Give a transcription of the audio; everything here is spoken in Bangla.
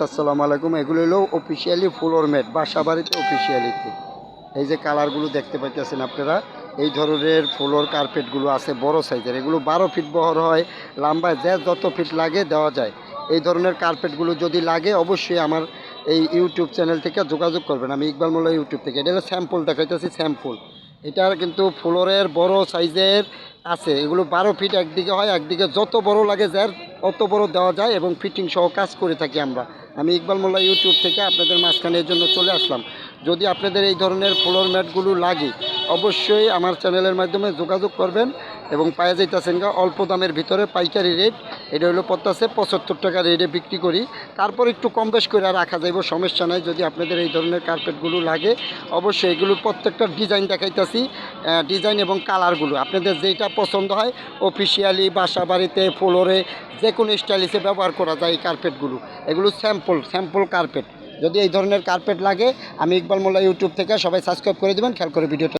আসসালামু আলাইকুম। এগুলো হলো অফিসিয়ালি ফ্লোর ম্যাট, বাসা বাড়িতে অফিসিয়ালিতে। এই যে কালারগুলো দেখতে পাইতেছেন আপনারা, এই ধরনের ফ্লোর কার্পেটগুলো আছে বড় সাইজের। এগুলো 12 ফিট বহর হয়, লম্বায় যে যত ফিট লাগে দেওয়া যায়। এই ধরনের কার্পেটগুলো যদি লাগে অবশ্যই আমার এই ইউটিউব চ্যানেল থেকে যোগাযোগ করবেন। আমি ইকবাল মোল্লা ইউটিউব থেকে। এটা হলো স্যাম্পল দেখাইতেছি, স্যাম্পল। এটার কিন্তু ফ্লোরের বড় সাইজের আছে। এগুলো 12 ফিট একদিকে হয়, একদিকে যত বড় লাগে যার অত বড় দেওয়া যায় এবং ফিটিং সহ কাজ করে থাকি আমরা। আমি ইকবাল মোল্লা ইউটিউব থেকে আপনাদের মাঝখানে এর জন্য চলে আসলাম। যদি আপনাদের এই ধরনের ফ্লোর ম্যাটগুলো লাগে অবশ্যই আমার চ্যানেলের মাধ্যমে যোগাযোগ করবেন এবং পাওয়া যাইতেছেন অল্প দামের ভিতরে পাইকারি রেট। এটা হলো পড়তেছে 75 টাকা রেটে বিক্রি করি। তারপর একটু কম বেশ করে রাখা যাইব, সমস্যা নাই। যদি আপনাদের এই ধরনের কার্পেটগুলো লাগে অবশ্যই এগুলো প্রত্যেকটা ডিজাইন দেখাইতেছি, ডিজাইন এবং কালারগুলো আপনাদের যেটা পছন্দ হয় অফিসিয়ালি বাসা বাড়িতে ফ্লোরে যে কোনো স্টাইলিশে ব্যবহার করা যায় এই কার্পেটগুলো। এগুলো স্যাম্পল কার্পেট। যদি এই ধরনের কার্পেট লাগে আমি ইকবাল মোল্লা ইউটিউব থেকে, সবাই সাবস্ক্রাইব করে দেবেন, খেয়াল করে ভিডিওটা।